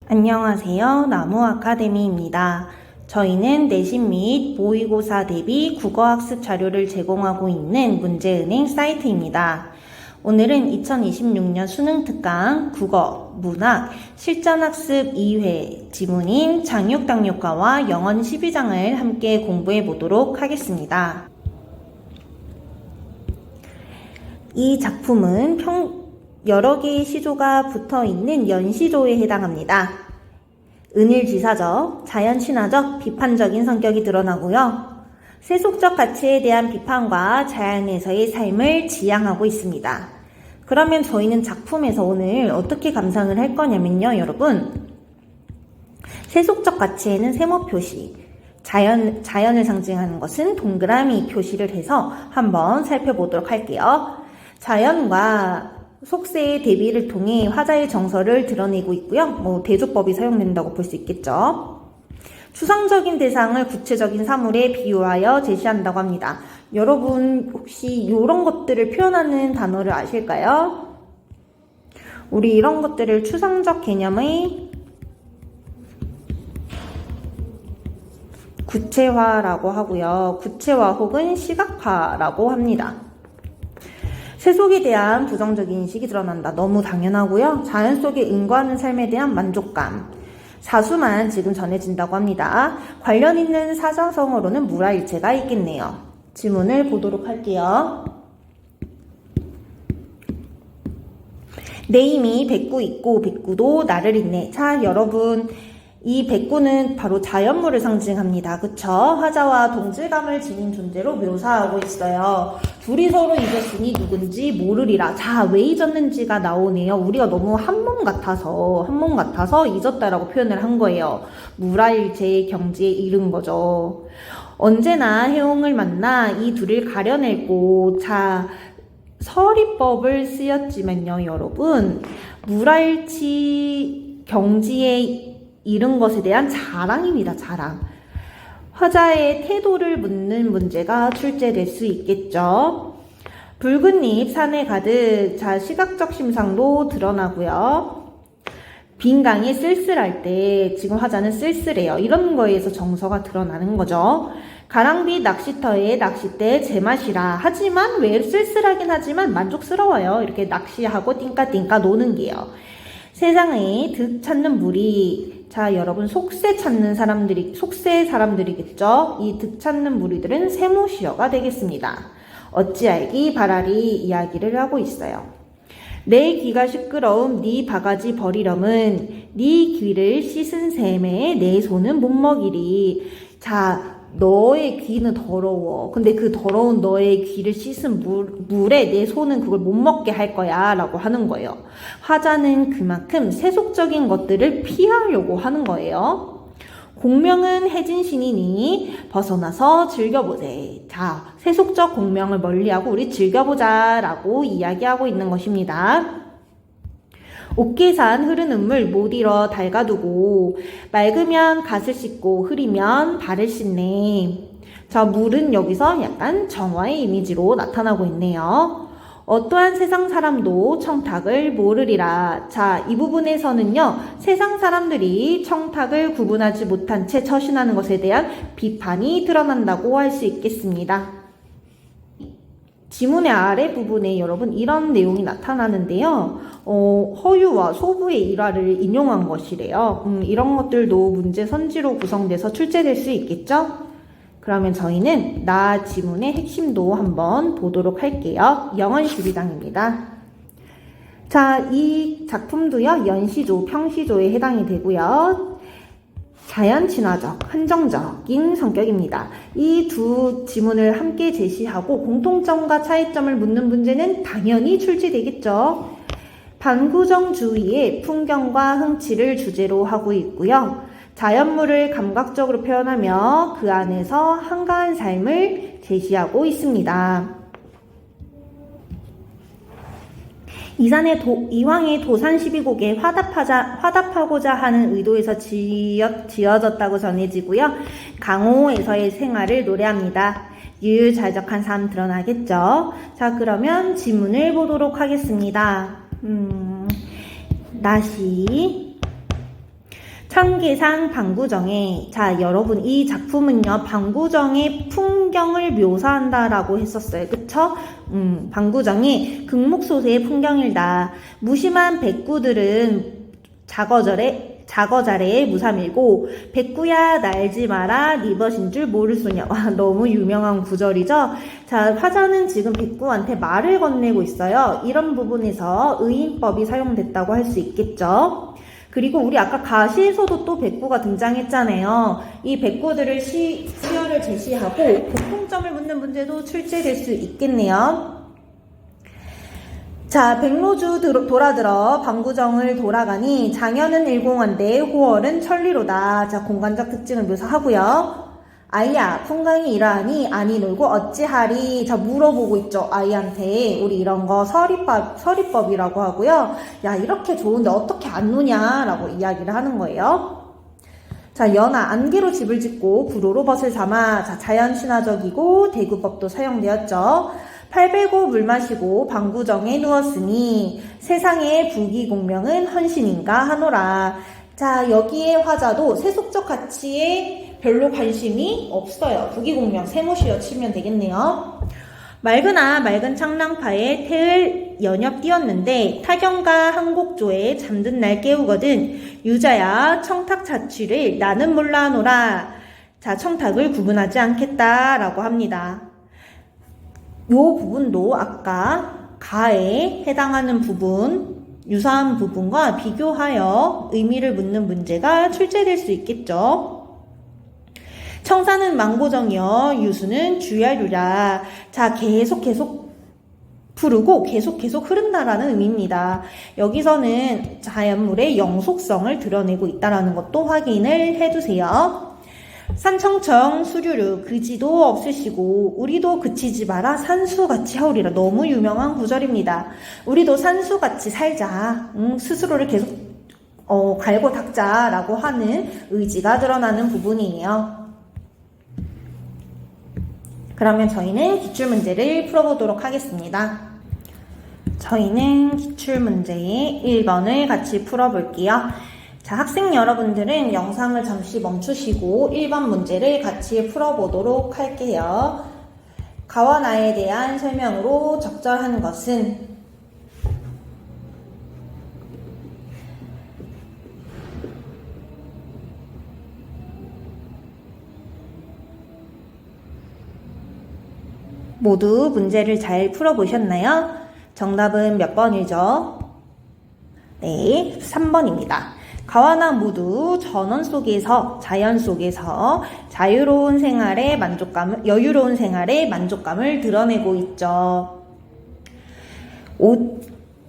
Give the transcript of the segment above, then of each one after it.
안녕하세요. 나무 아카데미입니다. 저희는 내신 및 모의고사 대비 국어학습 자료를 제공하고 있는 문제은행 사이트입니다. 오늘은 2026년 수능 특강 국어, 문학, 실전학습 2회 지문인 장육당육가와 영언 12장을 함께 공부해 보도록 하겠습니다. 이 작품은 여러 개의 시조가 붙어 있는 연시조에 해당합니다. 은일지사적, 자연친화적, 비판적인 성격이 드러나고요. 세속적 가치에 대한 비판과 자연에서의 삶을 지향하고 있습니다. 그러면 저희는 작품에서 오늘 어떻게 감상을 할 거냐면요, 여러분. 세속적 가치에는 세모 표시, 자연을 상징하는 것은 동그라미 표시를 해서 한번 살펴보도록 할게요. 자연과 속세의 대비를 통해 화자의 정서를 드러내고 있고요. 대조법이 사용된다고 볼 수 있겠죠. 추상적인 대상을 구체적인 사물에 비유하여 제시한다고 합니다. 여러분 혹시 이런 것들을 표현하는 단어를 아실까요? 우리 이런 것들을 추상적 개념의 구체화라고 하고요. 구체화 혹은 시각화라고 합니다. 세속에 대한 부정적인 인식이 드러난다. 너무 당연하고요. 자연 속에 인과하는 삶에 대한 만족감. 사수만 지금 전해진다고 합니다. 관련 있는 사자성어로는 무라일체가 있겠네요. 지문을 보도록 할게요. 내 힘이 백구 있고 백구도 나를 잇네. 자, 여러분. 이 백구는 바로 자연물을 상징합니다. 그쵸? 화자와 동질감을 지닌 존재로 묘사하고 있어요. 둘이 서로 잊었으니 누군지 모르리라. 자, 왜 잊었는지가 나오네요. 우리가 너무 한 몸 같아서 잊었다라고 표현을 한 거예요. 무라일체의 경지에 이른 거죠. 언제나 해옹을 만나 이 둘을 가려내고, 자, 서리법을 쓰였지만요, 여러분. 무라일치 경지에 이른 것에 대한 자랑입니다. 자랑. 화자의 태도를 묻는 문제가 출제될 수 있겠죠. 붉은 잎 산에 가득. 자, 시각적 심상도 드러나고요. 빈 강이 쓸쓸할 때 지금 화자는 쓸쓸해요. 이런 거에서 정서가 드러나는 거죠. 가랑비 낚시터의 낚싯대 제맛이라. 하지만 왜 쓸쓸하긴 하지만 만족스러워요. 이렇게 낚시하고 띵까띵까 노는 게요. 세상에 득 찾는 무리. 자, 여러분 속세 사람들이겠죠. 이 득 찾는 무리들은 세모시어가 되겠습니다. 어찌 알기 바라리 이야기를 하고 있어요. 내 귀가 시끄러움 네 바가지 버리렴은 네 귀를 씻은 셈에 내 손은 못 먹이리. 자, 너의 귀는 더러워. 근데 그 더러운 너의 귀를 씻은 물에 내 손은 그걸 못 먹게 할 거야 라고 하는 거예요. 화자는 그만큼 세속적인 것들을 피하려고 하는 거예요. 공명은 해진 신이니 벗어나서 즐겨보세. 자, 세속적 공명을 멀리하고 우리 즐겨보자 라고 이야기하고 있는 것입니다. 옥계산 흐르는 물 못 잃어 닳아두고 맑으면 갓을 씻고 흐리면 발을 씻네. 자, 물은 여기서 약간 정화의 이미지로 나타나고 있네요. 어떠한 세상 사람도 청탁을 모르리라. 자, 이 부분에서는요, 세상 사람들이 청탁을 구분하지 못한 채 처신하는 것에 대한 비판이 드러난다고 할 수 있겠습니다. 지문의 아래 부분에 여러분 이런 내용이 나타나는데요. 허유와 소부의 일화를 인용한 것이래요. 이런 것들도 문제 선지로 구성돼서 출제될 수 있겠죠? 그러면 저희는 나 지문의 핵심도 한번 보도록 할게요. 영언 12장입니다. 자, 이 작품도요, 연시조, 평시조에 해당이 되고요. 자연 친화적, 한정적인 성격입니다. 이 두 지문을 함께 제시하고 공통점과 차이점을 묻는 문제는 당연히 출제되겠죠. 반구정주의의 풍경과 흥치를 주제로 하고 있고요. 자연물을 감각적으로 표현하며 그 안에서 한가한 삶을 제시하고 있습니다. 이왕의 도산 12곡에 화답하고자 하는 의도에서 지어졌다고 전해지고요. 강호에서의 생활을 노래합니다. 유유자적한 삶 드러나겠죠. 자, 그러면 지문을 보도록 하겠습니다. 나시 청계산 방구정에, 자, 여러분, 이 작품은요, 방구정의 풍경을 묘사한다라고 했었어요. 그쵸? 방구정이 극목소세의 풍경이다. 무심한 백구들은 자거자래에 무삼일고, 백구야 날지 마라 네 벗인 줄 모를 소냐. 와, 너무 유명한 구절이죠. 자, 화자는 지금 백구한테 말을 건네고 있어요. 이런 부분에서 의인법이 사용됐다고 할 수 있겠죠. 그리고 우리 아까 가시에서도 또 백구가 등장했잖아요. 이 백구들을 시어를 제시하고 공통점을 묻는 문제도 출제될 수 있겠네요. 자, 백로주 돌아들어 방구정을 돌아가니 장현은 일공한데 호월은 천리로다. 자, 공간적 특징을 묘사하고요. 아이야, 풍광이 이러하니 아니 놀고 어찌하리. 자, 물어보고 있죠. 아이한테. 우리 이런 거 서리법이라고 하고요. 야, 이렇게 좋은데 어떻게 안 노냐라고 이야기를 하는 거예요. 자, 연하, 안개로 집을 짓고 구로로 벗을 삼아. 자, 자연신화적이고 대구법도 사용되었죠. 팔 베고 물 마시고 방구정에 누웠으니 세상의 부귀공명은 헌신인가 하노라. 자, 여기에 화자도 세속적 가치에 별로 관심이 없어요. 부귀공명, 세모시어 치면 되겠네요. 맑은 창랑파에 태을 연엽 띄었는데 타경과 한곡조에 잠든 날 깨우거든. 유자야 청탁 자취를 나는 몰라노라. 자, 청탁을 구분하지 않겠다라고 합니다. 요 부분도 아까 가에 해당하는 부분, 유사한 부분과 비교하여 의미를 묻는 문제가 출제될 수 있겠죠. 청사는 망고정이여 유수는 주야류라. 자, 계속 부르고 계속 흐른다라는 의미입니다. 여기서는 자연물의 영속성을 드러내고 있다라는 것도 확인을 해두세요. 산청청 수류류 그지도 없으시고 우리도 그치지 마라 산수같이 하오리라. 너무 유명한 구절입니다. 우리도 산수같이 살자. 스스로를 계속 갈고 닦자라고 하는 의지가 드러나는 부분이에요. 그러면 저희는 기출문제를 풀어보도록 하겠습니다. 저희는 기출문제의 1번을 같이 풀어볼게요. 자, 학생 여러분들은 영상을 잠시 멈추시고 1번 문제를 같이 풀어보도록 할게요. 가와 나에 대한 설명으로 적절한 것은 모두 문제를 잘 풀어보셨나요? 정답은 몇 번이죠? 네, 3번입니다. 가와나 모두 자연 속에서 여유로운 생활의 만족감을 드러내고 있죠.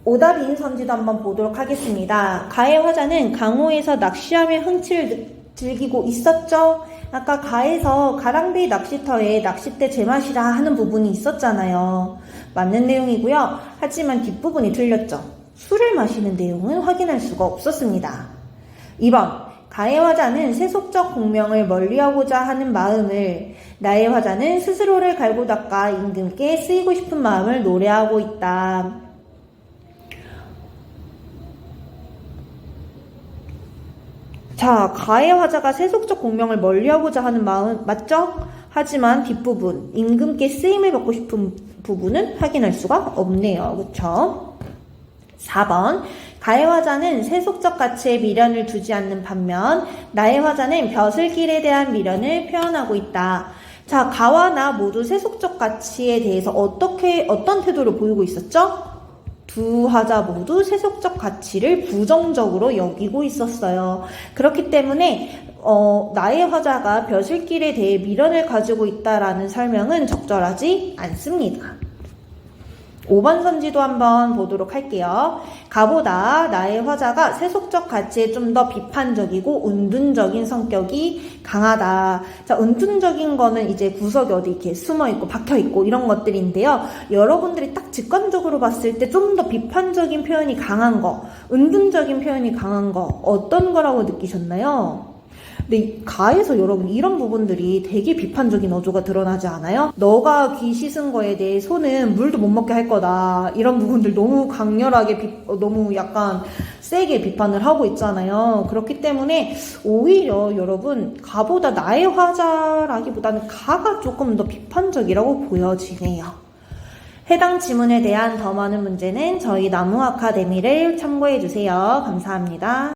오답인 선지도 한번 보도록 하겠습니다. 가의 화자는 강호에서 낚시하며 흥취를 즐기고 있었죠? 아까 가에서 가랑비 낚시터에 낚싯대 제맛이라 하는 부분이 있었잖아요. 맞는 내용이고요. 하지만 뒷부분이 틀렸죠. 술을 마시는 내용은 확인할 수가 없었습니다. 2번, 가의 화자는 세속적 공명을 멀리하고자 하는 마음을, 나의 화자는 스스로를 갈고 닦아 임금께 쓰이고 싶은 마음을 노래하고 있다. 자, 가의 화자가 세속적 공명을 멀리하고자 하는 마음 맞죠? 하지만 뒷부분, 임금께 쓰임을 받고 싶은 부분은 확인할 수가 없네요. 그쵸? 4번, 가의 화자는 세속적 가치에 미련을 두지 않는 반면 나의 화자는 벼슬길에 대한 미련을 표현하고 있다. 자, 가와 나 모두 세속적 가치에 대해서 어떤 태도를 보이고 있었죠? 두 화자 모두 세속적 가치를 부정적으로 여기고 있었어요. 그렇기 때문에 나의 화자가 벼슬길에 대해 미련을 가지고 있다라는 설명은 적절하지 않습니다. 5번 선지도 한번 보도록 할게요. 가보다 나의 화자가 세속적 가치에 좀 더 비판적이고 은둔적인 성격이 강하다. 자, 은둔적인 거는 이제 구석에 어디 이렇게 숨어있고 박혀있고 이런 것들인데요. 여러분들이 딱 직관적으로 봤을 때 좀 더 비판적인 표현이 강한 거, 은둔적인 표현이 강한 거 어떤 거라고 느끼셨나요? 근데 가에서 여러분 이런 부분들이 되게 비판적인 어조가 드러나지 않아요? 너가 귀 씻은 거에 대해 소는 물도 못 먹게 할 거다. 이런 부분들 너무 강렬하게 너무 약간 세게 비판을 하고 있잖아요. 그렇기 때문에 오히려 여러분 가보다 나의 화자라기보다는 가가 조금 더 비판적이라고 보여지네요. 해당 지문에 대한 더 많은 문제는 저희 나무 아카데미를 참고해 주세요. 감사합니다.